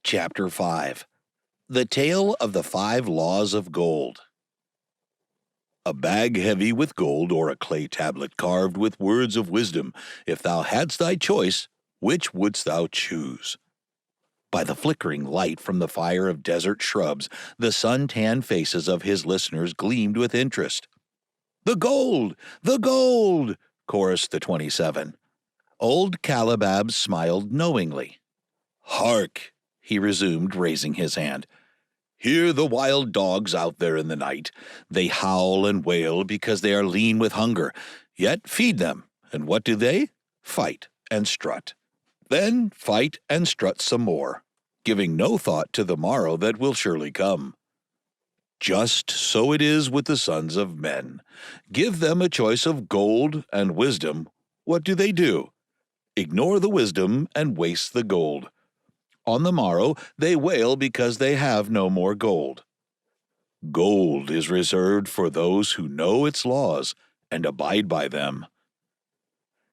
Chapter 5 The Tale of the 5 Laws of Gold. A bag heavy with gold, or a clay tablet carved with words of wisdom, if thou hadst thy choice, which wouldst thou choose? By the flickering light from the fire of desert shrubs, the sun-tanned faces of his listeners gleamed with interest. "The gold! The gold!" chorused the 27. Old Calabab smiled knowingly. "Hark!" he resumed, raising his hand. "Hear the wild dogs out there in the night. They howl and wail because they are lean with hunger. Yet feed them, and what do they? Fight and strut. Then fight and strut some more, giving no thought to the morrow that will surely come. Just so it is with the sons of men. Give them a choice of gold and wisdom. What do? Ignore the wisdom and waste the gold. On the morrow they wail because they have no more gold. Gold is reserved for those who know its laws and abide by them."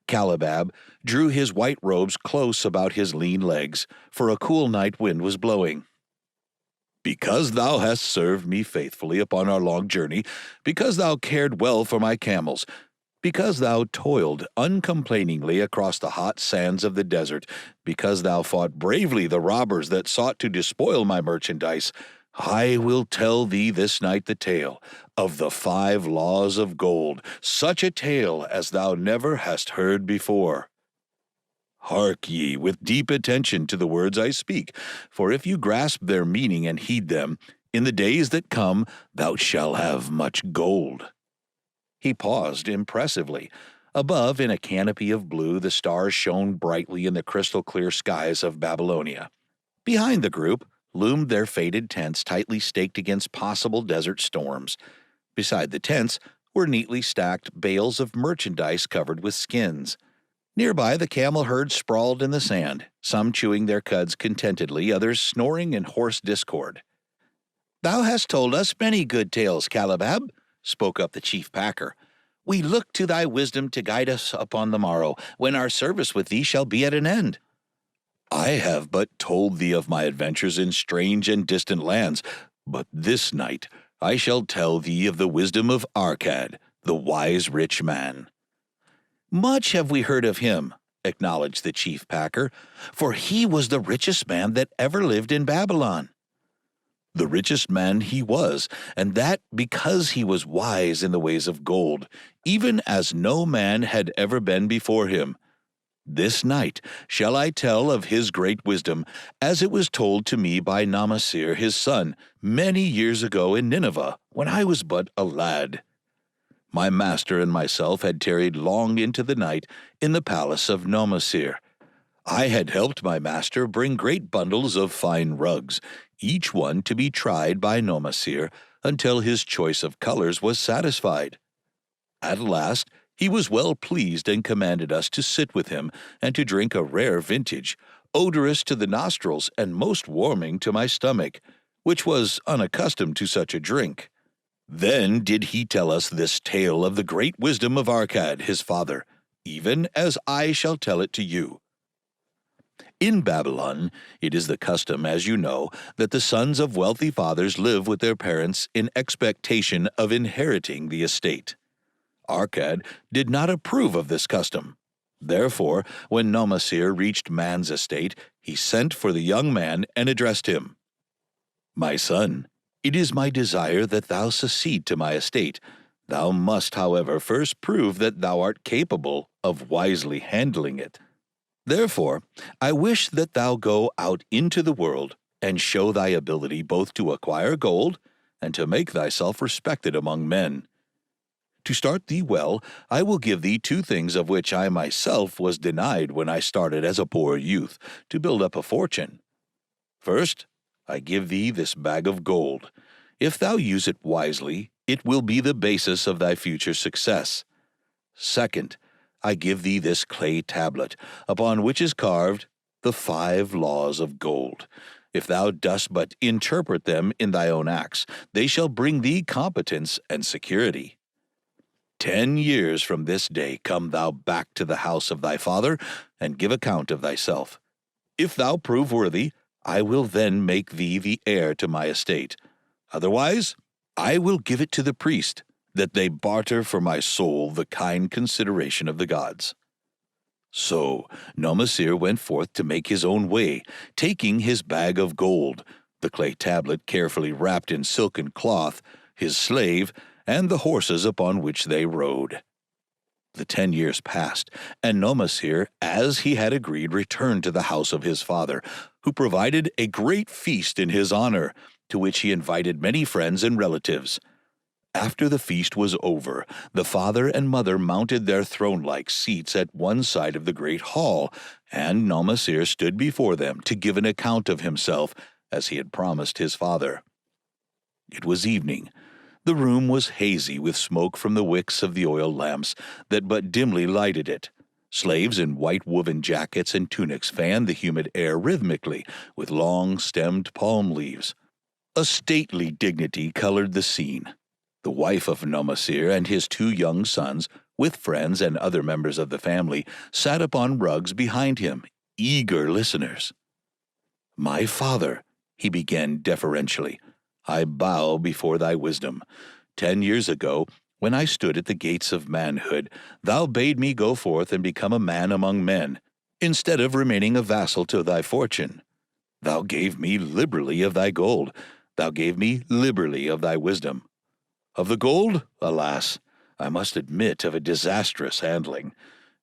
Calabab drew his white robes close about his lean legs, for a cool night wind was blowing. "Because thou hast served me faithfully upon our long journey, because thou cared well for my camels, because thou toiled uncomplainingly across the hot sands of the desert, because thou fought bravely the robbers that sought to despoil my merchandise, I will tell thee this night the tale of the 5 laws of gold, such a tale as thou never hast heard before. Hark ye with deep attention to the words I speak, for if you grasp their meaning and heed them, in the days that come thou shalt have much gold." He paused impressively. Above, in a canopy of blue, the stars shone brightly in the crystal-clear skies of Babylonia. Behind the group loomed their faded tents tightly staked against possible desert storms. Beside the tents were neatly stacked bales of merchandise covered with skins. Nearby, the camel herd sprawled in the sand, some chewing their cuds contentedly, others snoring in hoarse discord. "Thou hast told us many good tales, Calabab," spoke up the chief packer. "We look to thy wisdom to guide us upon the morrow, when our service with thee shall be at an end." "I have but told thee of my adventures in strange and distant lands, but this night I shall tell thee of the wisdom of Arkad, the wise rich man." "Much have we heard of him," acknowledged the chief packer, "for he was the richest man that ever lived in Babylon." "The richest man he was, and that because he was wise in the ways of gold, even as no man had ever been before him. This night shall I tell of his great wisdom, as it was told to me by Namasir his son, many years ago in Nineveh, when I was but a lad. My master and myself had tarried long into the night in the palace of Namasir. I had helped my master bring great bundles of fine rugs, each one to be tried by Namasir until his choice of colors was satisfied. At last he was well pleased and commanded us to sit with him and to drink a rare vintage, odorous to the nostrils and most warming to my stomach, which was unaccustomed to such a drink. Then did he tell us this tale of the great wisdom of Arkad, his father, even as I shall tell it to you. In Babylon, it is the custom, as you know, that the sons of wealthy fathers live with their parents in expectation of inheriting the estate. Arkad did not approve of this custom. Therefore, when Namasir reached man's estate, he sent for the young man and addressed him. "My son, it is my desire that thou succeed to my estate. Thou must, however, first prove that thou art capable of wisely handling it. Therefore, I wish that thou go out into the world and show thy ability both to acquire gold and to make thyself respected among men. To start thee well, I will give thee 2 things of which I myself was denied when I started as a poor youth, to build up a fortune. First, I give thee this bag of gold. If thou use it wisely, it will be the basis of thy future success. Second, I give thee this clay tablet, upon which is carved the 5 laws of gold. If thou dost but interpret them in thy own acts, they shall bring thee competence and security. 10 years from this day come thou back to the house of thy father, and give account of thyself. If thou prove worthy, I will then make thee the heir to my estate. Otherwise, I will give it to the priest, that they barter for my soul the kind consideration of the gods." So Nomasir went forth to make his own way, taking his bag of gold, the clay tablet carefully wrapped in silken cloth, his slave, and the horses upon which they rode. The 10 years passed, and Nomasir, as he had agreed, returned to the house of his father, who provided a great feast in his honor, to which he invited many friends and relatives. After the feast was over, the father and mother mounted their throne-like seats at one side of the great hall, and Nomasir stood before them to give an account of himself, as he had promised his father. It was evening. The room was hazy with smoke from the wicks of the oil lamps that but dimly lighted it. Slaves in white woven jackets and tunics fanned the humid air rhythmically with long-stemmed palm leaves. A stately dignity colored the scene. The wife of Nomasir and his 2 young sons, with friends and other members of the family, sat upon rugs behind him, eager listeners. "My father," he began deferentially, "I bow before thy wisdom. 10 years ago, when I stood at the gates of manhood, thou bade me go forth and become a man among men, instead of remaining a vassal to thy fortune. Thou gave me liberally of thy gold. Thou gave me liberally of thy wisdom. Of the gold, alas, I must admit of a disastrous handling.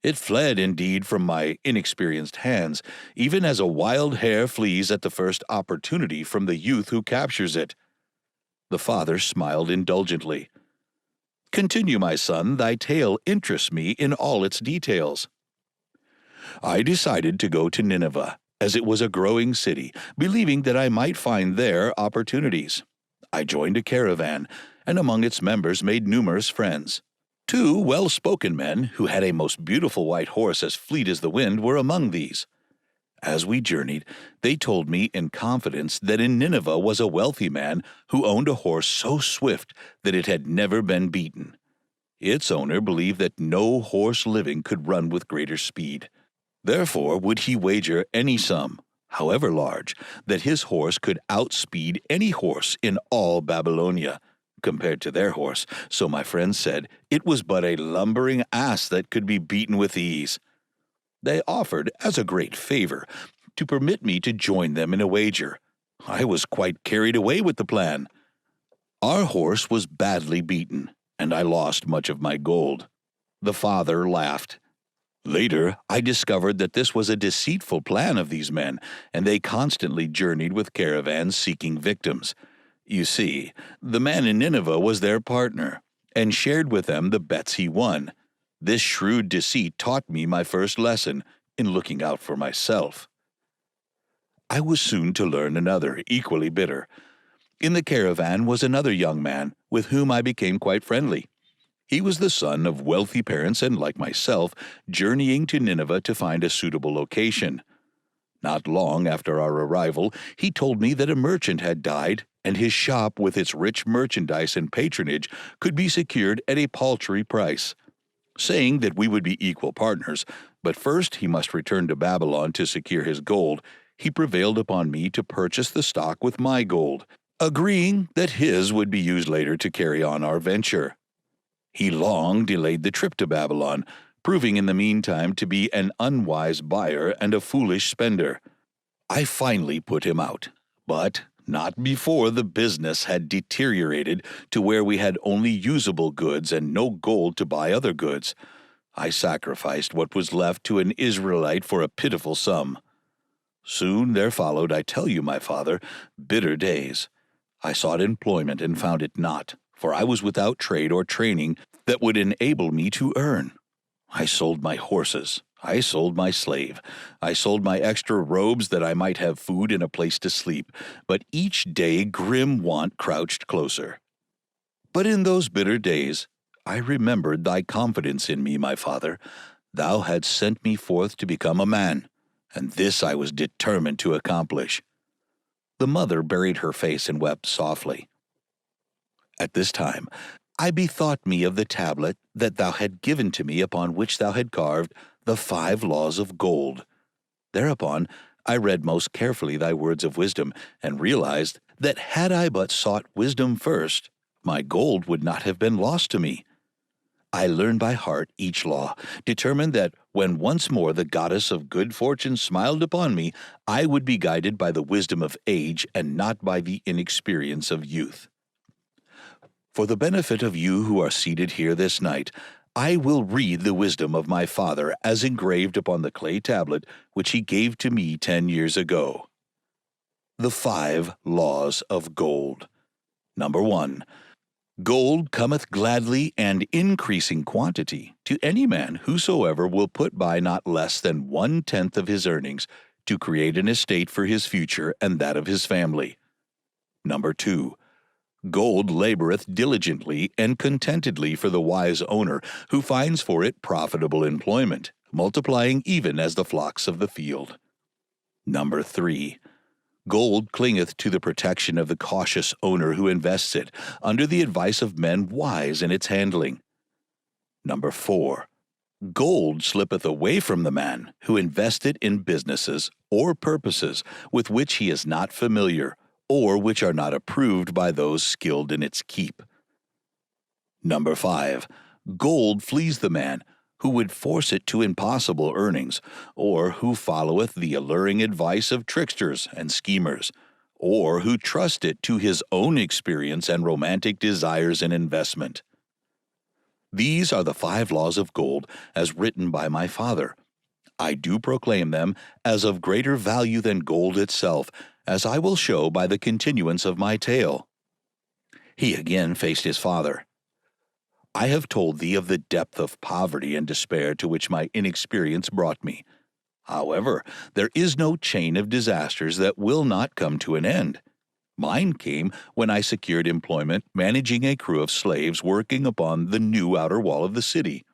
It fled, indeed, from my inexperienced hands, even as a wild hare flees at the first opportunity from the youth who captures it." The father smiled indulgently. "Continue, my son, thy tale interests me in all its details." "I decided to go to Nineveh, as it was a growing city, believing that I might find there opportunities. I joined a caravan, and among its members made numerous friends. 2 well-spoken men, who had a most beautiful white horse as fleet as the wind, were among these. As we journeyed, they told me in confidence that in Nineveh was a wealthy man who owned a horse so swift that it had never been beaten. Its owner believed that no horse living could run with greater speed. Therefore would he wager any sum, however large, that his horse could outspeed any horse in all Babylonia. Compared to their horse, so my friends said, it was but a lumbering ass that could be beaten with ease. They offered, as a great favor, to permit me to join them in a wager. I was quite carried away with the plan. Our horse was badly beaten, and I lost much of my gold." The father laughed. "Later, I discovered that this was a deceitful plan of these men, and they constantly journeyed with caravans seeking victims. You see, the man in Nineveh was their partner, and shared with them the bets he won. This shrewd deceit taught me my first lesson in looking out for myself." I was soon to learn another, equally bitter. In the caravan was another young man, with whom I became quite friendly. He was the son of wealthy parents and, like myself, journeying to Nineveh to find a suitable location. Not long after our arrival, he told me that a merchant had died, and his shop with its rich merchandise and patronage could be secured at a paltry price. Saying that we would be equal partners, but first he must return to Babylon to secure his gold, he prevailed upon me to purchase the stock with my gold, agreeing that his would be used later to carry on our venture. He long delayed the trip to Babylon, proving in the meantime to be an unwise buyer and a foolish spender. I finally put him out, but not before the business had deteriorated to where we had only usable goods and no gold to buy other goods. I sacrificed what was left to an Israelite for a pitiful sum. Soon there followed, I tell you, my father, bitter days. I sought employment and found it not, for I was without trade or training that would enable me to earn. I sold my horses. I sold my slave. I sold my extra robes that I might have food and a place to sleep, but each day grim want crouched closer. But in those bitter days I remembered thy confidence in me, my father. Thou hadst sent me forth to become a man, and this I was determined to accomplish." The mother buried her face and wept softly. At this time I bethought me of the tablet that thou had given to me, upon which thou had carved the 5 laws of gold. Thereupon I read most carefully thy words of wisdom, and realized that had I but sought wisdom first, my gold would not have been lost to me. I learned by heart each law, determined that when once more the goddess of good fortune smiled upon me, I would be guided by the wisdom of age and not by the inexperience of youth. For the benefit of you who are seated here this night, I will read the wisdom of my father as engraved upon the clay tablet which he gave to me 10 years ago. The 5 Laws of Gold. Number 1. Gold cometh gladly and increasing quantity to any man whosoever will put by not less than 1/10 of his earnings to create an estate for his future and that of his family. Number 2. Gold laboreth diligently and contentedly for the wise owner who finds for it profitable employment, multiplying even as the flocks of the field. Number 3. Gold clingeth to the protection of the cautious owner who invests it, under the advice of men wise in its handling. Number 4. Gold slippeth away from the man who invests it in businesses or purposes with which he is not familiar, or which are not approved by those skilled in its keep. Number 5. Gold flees the man who would force it to impossible earnings, or who followeth the alluring advice of tricksters and schemers, or who trust it to his own experience and romantic desires in investment. These are the 5 laws of gold as written by my father. I do proclaim them as of greater value than gold itself, as I will show by the continuance of my tale. He again faced his father. I have told thee of the depth of poverty and despair to which my inexperience brought me. However, there is no chain of disasters that will not come to an end. Mine came when I secured employment managing a crew of slaves working upon the new outer wall of the city.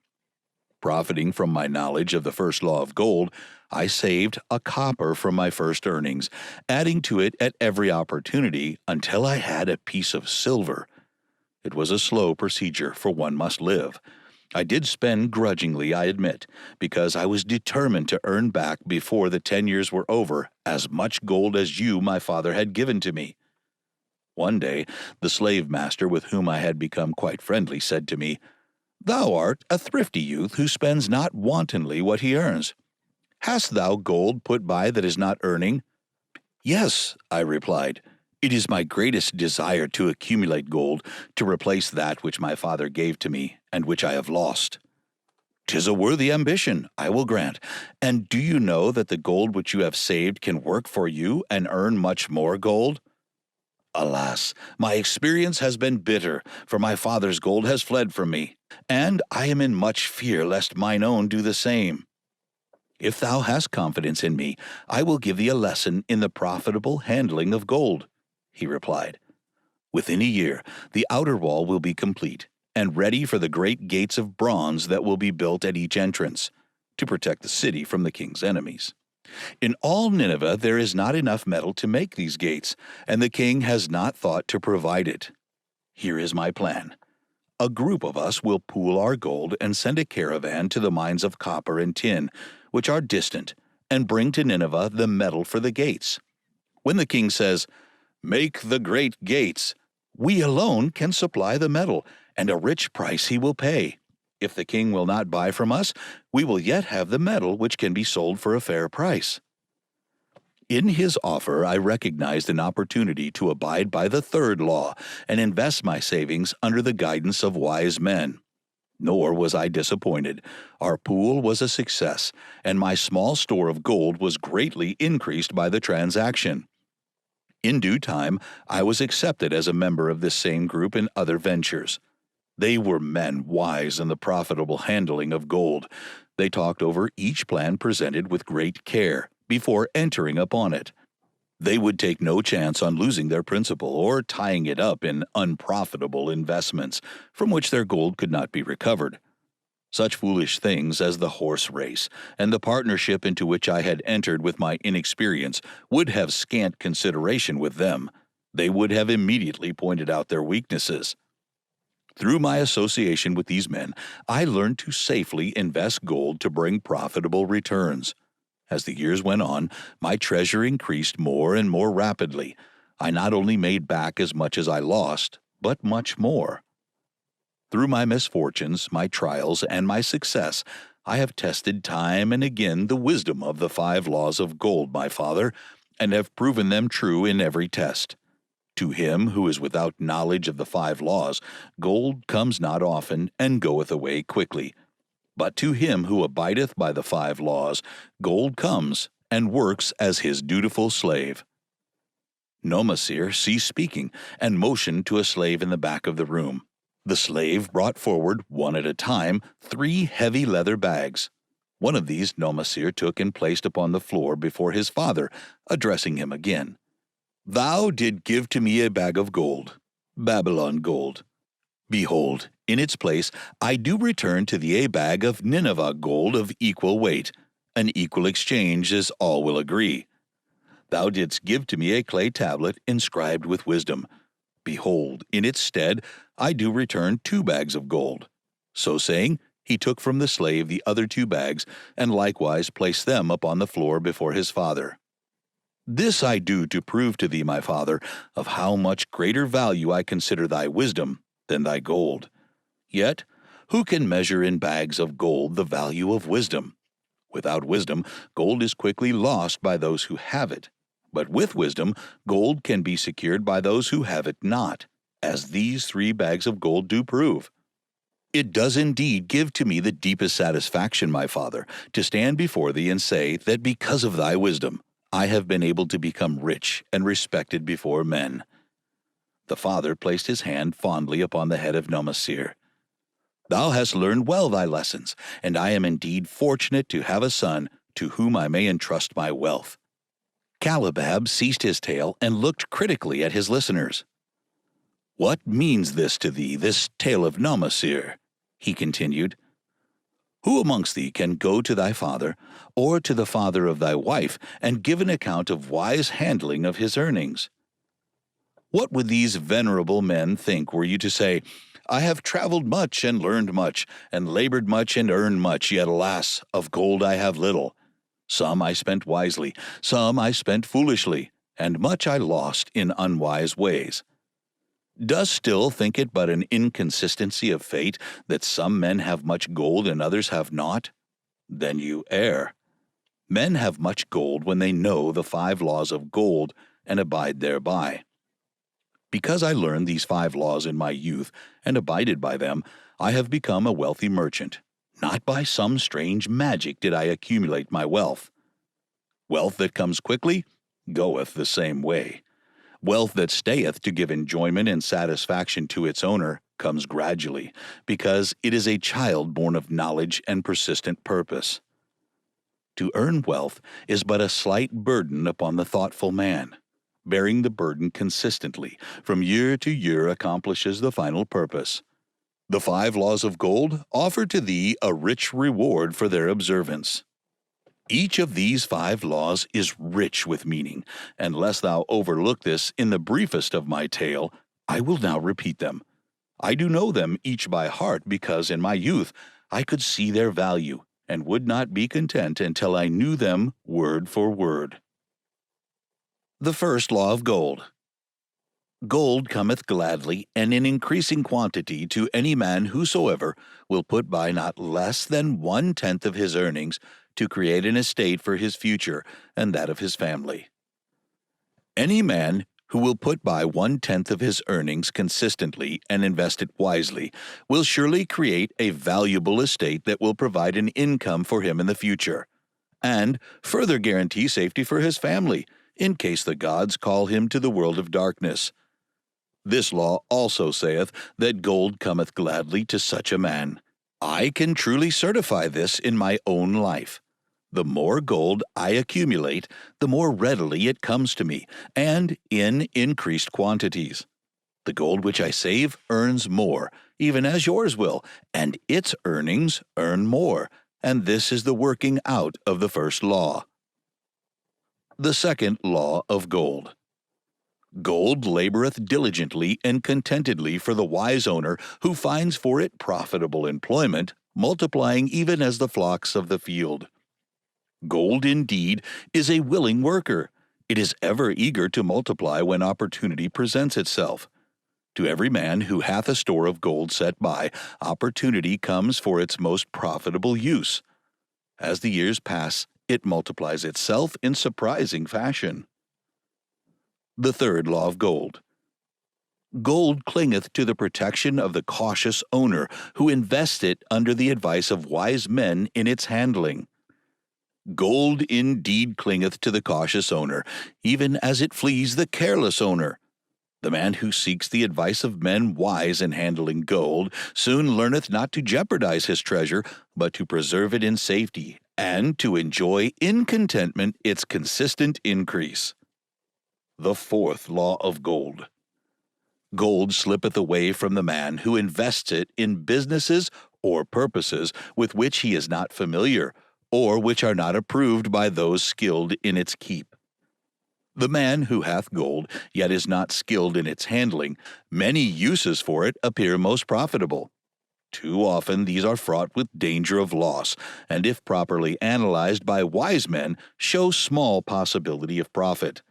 Profiting from my knowledge of the first law of gold, I saved a copper from my first earnings, adding to it at every opportunity until I had a piece of silver. It was a slow procedure, for one must live. I did spend grudgingly, I admit, because I was determined to earn back before the 10 years were over as much gold as you, my father, had given to me. One day, the slave master with whom I had become quite friendly said to me, "Thou art a thrifty youth who spends not wantonly what he earns. Hast thou gold put by that is not earning?" "Yes," I replied. "It is my greatest desire to accumulate gold, to replace that which my father gave to me, and which I have lost." "'Tis a worthy ambition, I will grant. And do you know that the gold which you have saved can work for you and earn much more gold?" "Alas, my experience has been bitter, for my father's gold has fled from me, and I am in much fear lest mine own do the same." "If thou hast confidence in me, I will give thee a lesson in the profitable handling of gold," he replied. "Within a year, the outer wall will be complete, and ready for the great gates of bronze that will be built at each entrance, to protect the city from the king's enemies. In all Nineveh there is not enough metal to make these gates, and the king has not thought to provide it. Here is my plan. A group of us will pool our gold and send a caravan to the mines of copper and tin, which are distant, and bring to Nineveh the metal for the gates. When the king says, 'Make the great gates,' we alone can supply the metal, and a rich price he will pay. If the king will not buy from us, we will yet have the metal which can be sold for a fair price." In his offer, I recognized an opportunity to abide by the 3rd law and invest my savings under the guidance of wise men. Nor was I disappointed. Our pool was a success, and my small store of gold was greatly increased by the transaction. In due time, I was accepted as a member of this same group in other ventures. They were men wise in the profitable handling of gold. They talked over each plan presented with great care before entering upon it. They would take no chance on losing their principal or tying it up in unprofitable investments from which their gold could not be recovered. Such foolish things as the horse race and the partnership into which I had entered with my inexperience would have scant consideration with them. They would have immediately pointed out their weaknesses. Through my association with these men, I learned to safely invest gold to bring profitable returns. As the years went on, my treasure increased more and more rapidly. I not only made back as much as I lost, but much more. Through my misfortunes, my trials, and my success, I have tested time and again the wisdom of the 5 laws of gold, my father, and have proven them true in every test. To him who is without knowledge of the 5 laws, gold comes not often and goeth away quickly. But to him who abideth by the 5 laws, gold comes and works as his dutiful slave. Nomasir ceased speaking and motioned to a slave in the back of the room. The slave brought forward, one at a time, 3 heavy leather bags. One of these Nomasir took and placed upon the floor before his father, addressing him again. Thou did give to me a bag of gold, Babylon gold. Behold, in its place I do return to thee a bag of Nineveh gold of equal weight. An equal exchange, as all will agree. Thou didst give to me a clay tablet inscribed with wisdom. Behold, in its stead I do return 2 bags of gold. So saying, he took from the slave the other 2 bags, and likewise placed them upon the floor before his father. This I do to prove to thee, my father, of how much greater value I consider thy wisdom than thy gold. Yet, who can measure in bags of gold the value of wisdom? Without wisdom, gold is quickly lost by those who have it. But with wisdom, gold can be secured by those who have it not, as these 3 bags of gold do prove. It does indeed give to me the deepest satisfaction, my father, to stand before thee and say that because of thy wisdom, I have been able to become rich and respected before men. The father placed his hand fondly upon the head of Nomasir. Thou hast learned well thy lessons, and I am indeed fortunate to have a son to whom I may entrust my wealth. Calibab ceased his tale and looked critically at his listeners. What means this to thee, this tale of Nomasir? He continued. Who amongst thee can go to thy father, or to the father of thy wife, and give an account of wise handling of his earnings? What would these venerable men think were you to say, I have traveled much and learned much, and labored much and earned much, yet alas, of gold I have little. Some I spent wisely, some I spent foolishly, and much I lost in unwise ways. Dost still think it but an inconsistency of fate that some men have much gold and others have not? Then you err. Men have much gold when they know the 5 laws of gold and abide thereby. Because I learned these 5 laws in my youth and abided by them, I have become a wealthy merchant. Not by some strange magic did I accumulate my wealth. Wealth that comes quickly goeth the same way. Wealth that stayeth to give enjoyment and satisfaction to its owner comes gradually, because it is a child born of knowledge and persistent purpose. To earn wealth is but a slight burden upon the thoughtful man. Bearing the burden consistently from year to year accomplishes the final purpose. The 5 laws of gold offer to thee a rich reward for their observance. Each of these 5 laws is rich with meaning, and lest thou overlook this in the briefest of my tale, I will now repeat them. I do know them each by heart because in my youth I could see their value, and would not be content until I knew them word for word. The first law of gold. Gold cometh gladly and in increasing quantity to any man whosoever will put by not less than 1/10 of his earnings to create an estate for his future and that of his family. Any man who will put by 1/10 of his earnings consistently and invest it wisely will surely create a valuable estate that will provide an income for him in the future, and further guarantee safety for his family in case the gods call him to the world of darkness. This law also saith that gold cometh gladly to such a man. I can truly certify this in my own life. The more gold I accumulate, the more readily it comes to me, and in increased quantities. The gold which I save earns more, even as yours will, and its earnings earn more, and this is the working out of the first law. The second law of gold. Gold laboreth diligently and contentedly for the wise owner who finds for it profitable employment, multiplying even as the flocks of the field. Gold, indeed, is a willing worker. It is ever eager to multiply when opportunity presents itself. To every man who hath a store of gold set by, opportunity comes for its most profitable use. As the years pass, it multiplies itself in surprising fashion. The third law of gold. Gold clingeth to the protection of the cautious owner, who invests it under the advice of wise men in its handling. Gold indeed clingeth to the cautious owner, even as it flees the careless owner. The man who seeks the advice of men wise in handling gold soon learneth not to jeopardize his treasure, but to preserve it in safety, and to enjoy in contentment its consistent increase. The fourth law of gold. Gold slippeth away from the man who invests it in businesses or purposes with which he is not familiar, or which are not approved by those skilled in its keep. The man who hath gold, yet is not skilled in its handling, many uses for it appear most profitable. Too often these are fraught with danger of loss, and if properly analyzed by wise men, show small possibility of profit.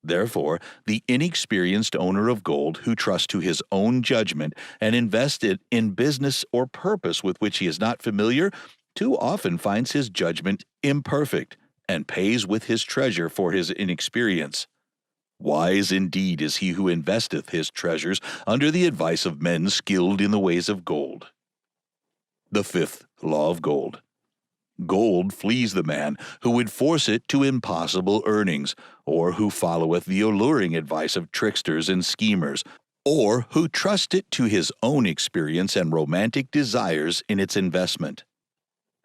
Therefore, the inexperienced owner of gold who trusts to his own judgment and invests it in business or purpose with which he is not familiar, too often finds his judgment imperfect, and pays with his treasure for his inexperience. Wise indeed is he who investeth his treasures under the advice of men skilled in the ways of gold. The fifth law of gold. Gold flees the man who would force it to impossible earnings, or who followeth the alluring advice of tricksters and schemers, or who trusts it to his own experience and romantic desires in its investment.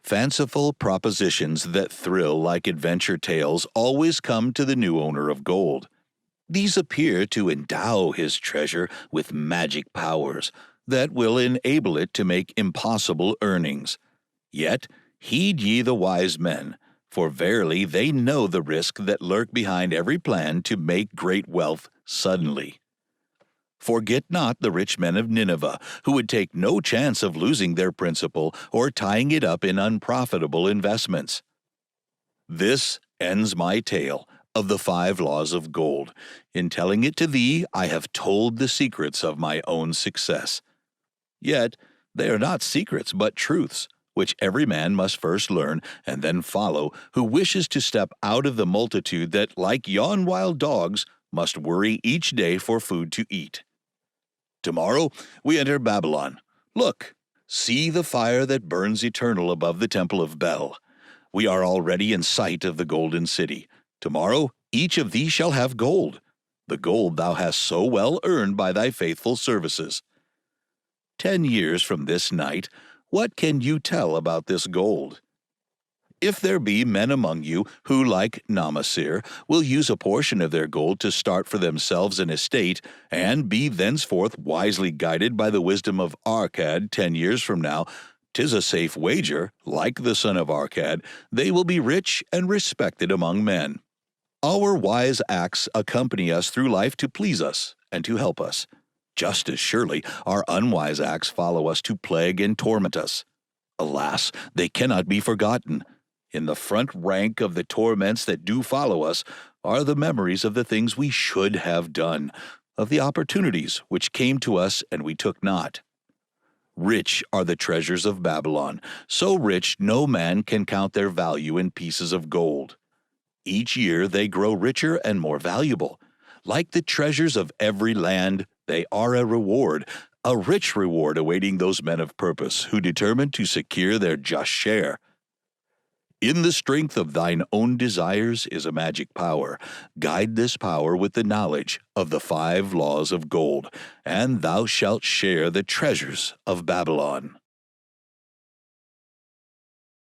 Fanciful propositions that thrill like adventure tales always come to the new owner of gold. These appear to endow his treasure with magic powers that will enable it to make impossible earnings. Yet heed ye the wise men, for verily they know the risk that lurk behind every plan to make great wealth suddenly. Forget not the rich men of Nineveh, who would take no chance of losing their principal or tying it up in unprofitable investments. This ends my tale of the 5 laws of gold. In telling it to thee, I have told the secrets of my own success. Yet they are not secrets but truths, which every man must first learn and then follow who wishes to step out of the multitude that, like yon wild dogs, must worry each day for food to eat. Tomorrow we enter Babylon. Look, see the fire that burns eternal above the temple of Bel. We are already in sight of the golden city. Tomorrow each of thee shall have gold, the gold thou hast so well earned by thy faithful services. 10 years from this night, what can you tell about this gold? If there be men among you who, like Namasir, will use a portion of their gold to start for themselves an estate, and be thenceforth wisely guided by the wisdom of Arcad 10 years from now, 'tis a safe wager, like the son of Arcad, they will be rich and respected among men. Our wise acts accompany us through life to please us and to help us. Just as surely our unwise acts follow us to plague and torment us. Alas, they cannot be forgotten. In the front rank of the torments that do follow us are the memories of the things we should have done, of the opportunities which came to us and we took not. Rich are the treasures of Babylon, so rich no man can count their value in pieces of gold. Each year they grow richer and more valuable. Like the treasures of every land, they are a rich reward awaiting those men of purpose who determine to secure their just share. In the strength of thine own desires is a magic power. Guide this power with the knowledge of the 5 laws of gold, and thou shalt share the treasures of Babylon.